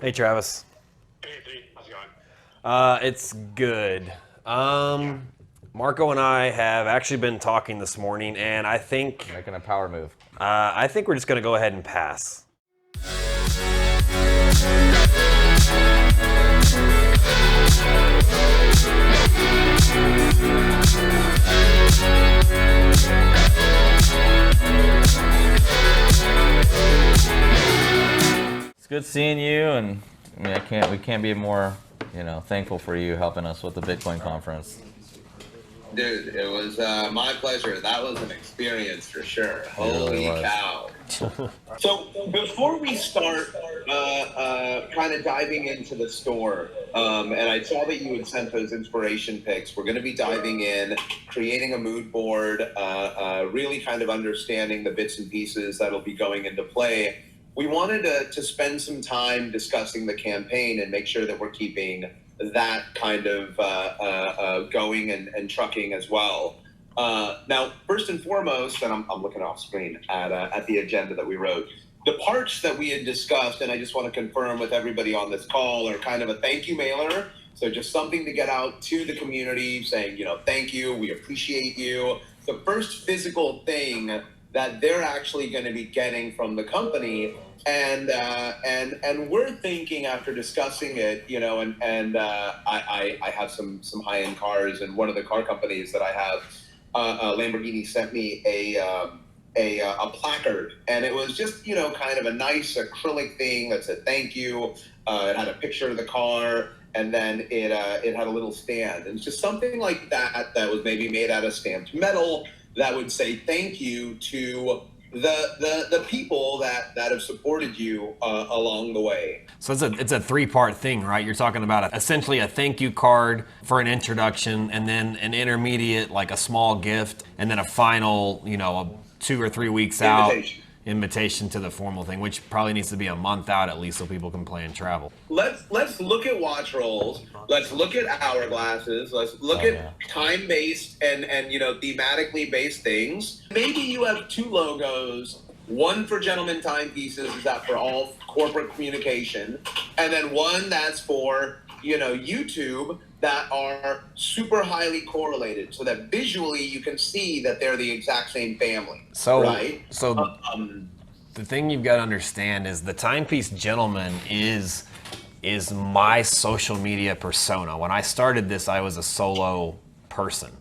Hey, Travis. Hey, Anthony. How's it going? It's good. Marco and I have actually been talking this morning, and Making a power move. I think we're just gonna go ahead and pass. It's good seeing you, and I mean, we can't be more, thankful for you helping us with the Bitcoin conference. Dude, it was my pleasure. That was an experience for sure. really Holy was. cow. So before we start kind of diving into the store, and I saw that you had sent those inspiration pics, we're going to be diving in, creating a mood board, really kind of understanding the bits and pieces that'll be going into play. We wanted to spend some time discussing the campaign and make sure that we're keeping that kind of going and trucking as well. Now, first and foremost, and I'm looking off screen at the agenda that we wrote, the parts that we had discussed, and I just want to confirm with everybody on this call, are kind of a thank you mailer. So just something to get out to the community saying, thank you, we appreciate you. The first physical thing that they're actually going to be getting from the company. And we're thinking, after discussing it, I have some high-end cars, and one of the car companies that I have, Lamborghini, sent me a placard, and it was just kind of a nice acrylic thing that said thank you. It had a picture of the car, and then it had a little stand, and it's just something like that was maybe made out of stamped metal that would say thank you to the people that have supported you along the way. So it's a three-part thing, right? You're talking about essentially a thank you card for an introduction, and then an intermediate, like a small gift, and then a final, a 2 or 3 weeks out invitation to the formal thing, which probably needs to be a month out at least so people can plan travel. Let's look at watch rolls. Let's look at hourglasses. Let's look at time-based and thematically based things. Maybe you have two logos. One for Gentleman Timepieces, is that for all corporate communication, and then one that's for YouTube, that are super highly correlated, so that visually you can see that they're the exact same family. So, right? The thing you've got to understand is the Timepiece Gentleman is my social media persona. When I started this, I was a solo person.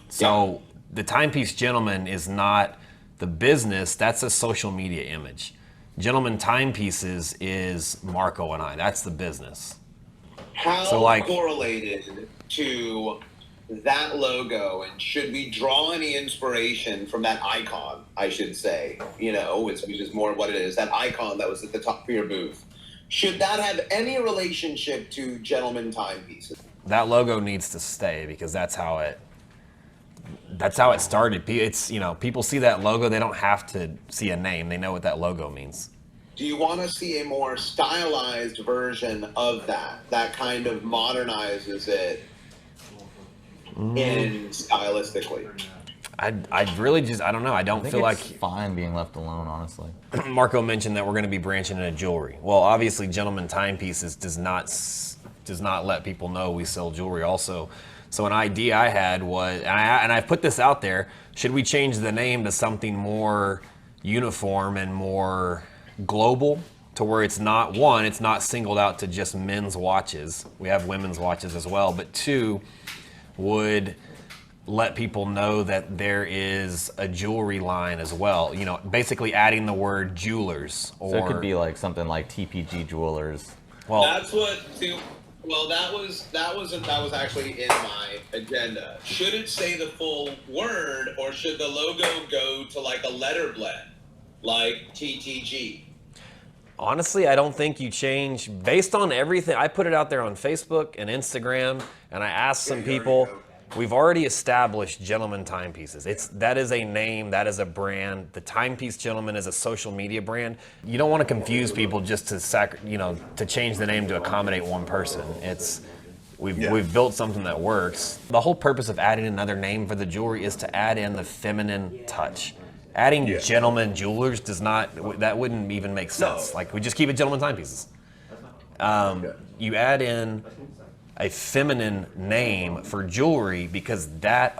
So the Timepiece Gentleman is not the business, that's a social media image. Gentleman Timepieces is Marco and I. That's the business. How correlated to that logo, and should we draw any inspiration from that icon, I should say, which is more what it is, that icon that was at the top of your booth. Should that have any relationship to Gentleman Timepieces? That logo needs to stay because that's how it started. It's, people see that logo, they don't have to see a name. They know what that logo means. Do you want to see a more stylized version of that kind of modernizes it in stylistically? I'd really just, I don't know. I don't feel like it's fine being left alone, honestly. Marco mentioned that we're going to be branching into jewelry. Well, obviously, Gentleman Timepieces does not let people know we sell jewelry also. So an idea I had was, and I put this out there, should we change the name to something more uniform and more global, to where it's not singled out to just men's watches. We have women's watches as well, but two, would let people know that there is a jewelry line as well. Basically adding the word jewelers. Or So it could be like something like TPG Jewelers. Well, that's what. Well, that was actually in my agenda. Should it say the full word, or should the logo go to like a letter blend, like TTG? honestly, I don't think you change based on everything. I put it out there on Facebook and Instagram, and I asked some people. We've already established Gentleman Timepieces. That is a name, that is a brand. The Timepiece Gentleman is a social media brand. You don't want to confuse people just to change the name to accommodate one person. We've built something that works. The whole purpose of adding another name for the jewelry is to add in the feminine touch. Adding Gentleman Jewelers that wouldn't even make sense. No. Like, we just keep it Gentleman Timepieces. You add in a feminine name for jewelry because that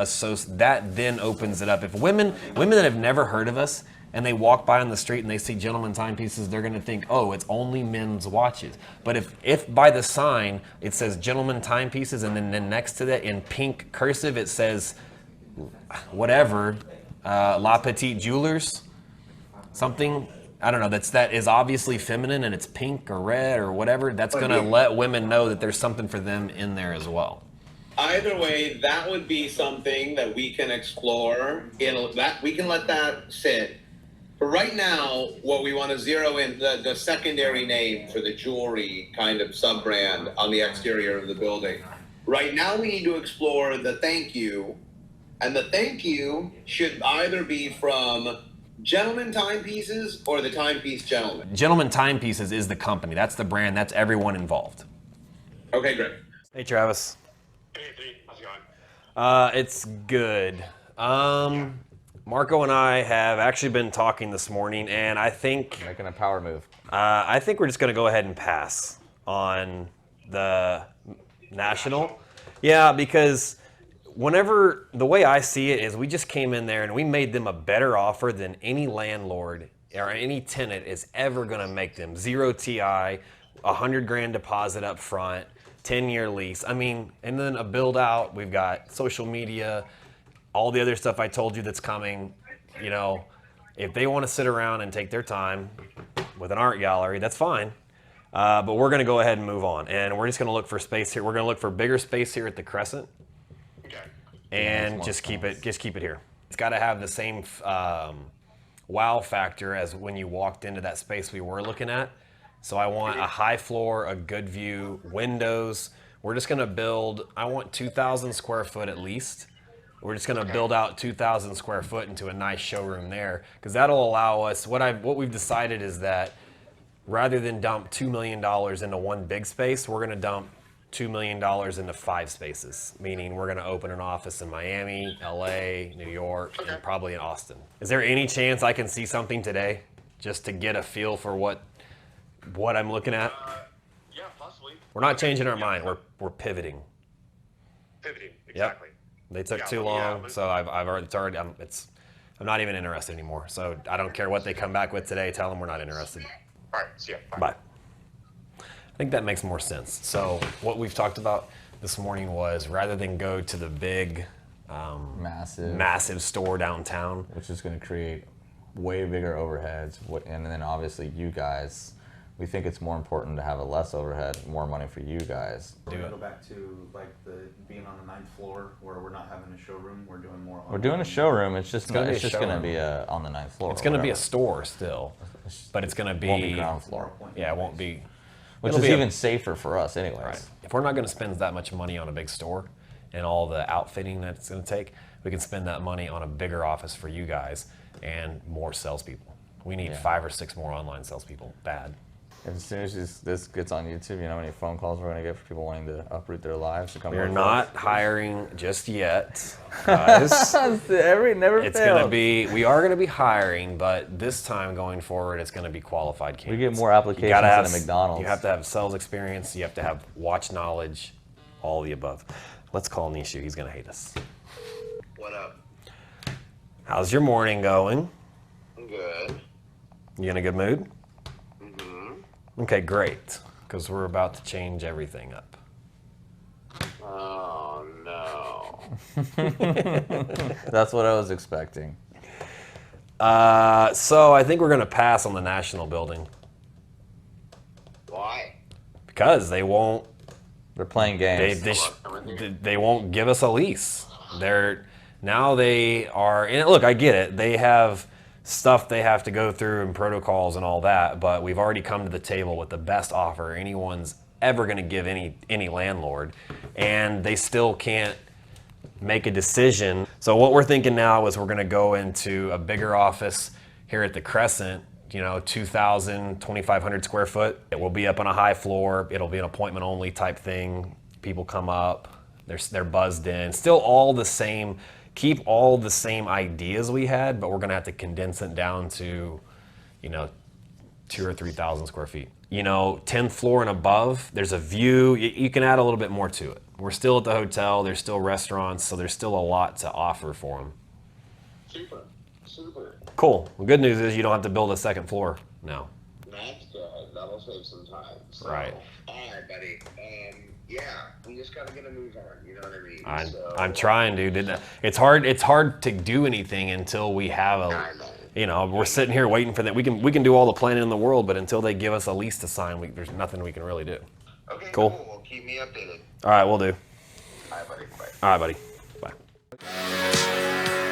then opens it up. If women that have never heard of us and they walk by on the street and they see Gentleman Timepieces, they're going to think, oh, it's only men's watches. But if by the sign it says Gentleman Timepieces and then next to that in pink cursive it says whatever, La Petite Jewelers, something, I don't know, that is obviously feminine and it's pink or red or whatever, that's going to let women know that there's something for them in there as well. Either way, that would be something that we can explore. We can let that sit. But right now, what we want to zero in, the secondary name for the jewelry kind of sub-brand on the exterior of the building. Right now, we need to explore the thank you. And the thank you should either be from Gentleman Timepieces or the Timepiece Gentleman. Gentleman Timepieces is the company. That's the brand. That's everyone involved. Okay, great. Hey, Travis. Hey, Anthony. How's it going? It's good. Marco and I have actually been talking this morning, and I think Making a power move. I think we're just going to go ahead and pass on the national. Yeah, because whenever, the way I see it is we just came in there and we made them a better offer than any landlord or any tenant is ever going to make them. 0 TI, $100,000 deposit up front, 10-year lease. I mean, and then a build out. We've got social media, all the other stuff I told you that's coming. You know, if they want to sit around and take their time with an art gallery, that's fine. But we're going to go ahead and move on. And we're just going to look for space here. We're going to look for bigger space here at the Crescent. And just keep it here. It's got to have the same wow factor as when you walked into that space we were looking at. So I want a high floor, a good view, windows. We're just gonna build, I want 2,000 square foot at least. We're just gonna build out 2,000 square foot into a nice showroom there, because that'll allow us, what we've decided is that rather than dump $2 million into one big space, we're gonna dump $2 million into 5 spaces, meaning we're gonna open an office in Miami, LA, New York, and probably in Austin. Is there any chance I can see something today just to get a feel for what I'm looking at? Yeah, possibly. We're not changing our mind, we're pivoting. Pivoting, exactly. Yep. They took too long, so I'm not even interested anymore. So I don't care what they come back with today, tell them we're not interested. All right, see ya. Bye. I think that makes more sense. So what we've talked about this morning was rather than go to the big, massive store downtown, which is going to create way bigger overheads, and then obviously you guys, we think it's more important to have a less overhead, more money for you guys. We're gonna go back to like being on the 9th floor where we're not having a showroom. We're doing more. We're doing a showroom. It's just gonna going be a to be on the 9th floor. it's going to be a store still, but it's going to be, won't be ground floor, yeah, it won't be. which it'll is be even safer for us, anyways. Right. If we're not going to spend that much money on a big store and all the outfitting that it's going to take, we can spend that money on a bigger office for you guys and more salespeople. We need 5 or 6 more online salespeople. Bad. As soon as this gets on YouTube, you know how many phone calls we're going to get for people wanting to uproot their lives to come. We're not hiring just yet, guys. It's going to be. We are going to be hiring, but this time going forward, it's going to be qualified candidates. We get more applications than a McDonald's. You have to have sales experience. You have to have watch knowledge, all the above. Let's call Nishu. He's going to hate us. What up? How's your morning going? Good. You in a good mood? Okay, great, because we're about to change everything up. Oh, no. That's what I was expecting. So I think we're going to pass on the National Building. Why? Because they won't. They're playing games. They won't give us a lease. Now they are. And look, I get it. They have stuff they have to go through and protocols and all that, but we've already come to the table with the best offer anyone's ever going to give any landlord, and they still can't make a decision. So what we're thinking now is we're going to go into a bigger office here at the Crescent, 2,000, 2,500 square foot. It will be up on a high floor. It'll be an appointment only type thing. People come up, they're buzzed in. Still all the same. Keep all the same ideas we had, but we're gonna have to condense it down to, 2,000 or 3,000 square feet. You know, 10th floor and above, there's a view. You can add a little bit more to it. We're still at the hotel. There's still restaurants, so there's still a lot to offer for them. Super. Super. Cool. The good news is you don't have to build a second floor now. That's good. That'll save some time. So, Right. All right, buddy. Yeah, we just gotta get a move on. You know what I mean? I'm trying, dude. It's hard to do anything until we have I know. you know, we're sitting here waiting for that. We can do all the planning in the world, but until they give us a lease to sign, there's nothing we can really do. Okay, Cool. Well, keep me updated. All right, we'll do. All right, buddy. Bye. All right, buddy. Bye.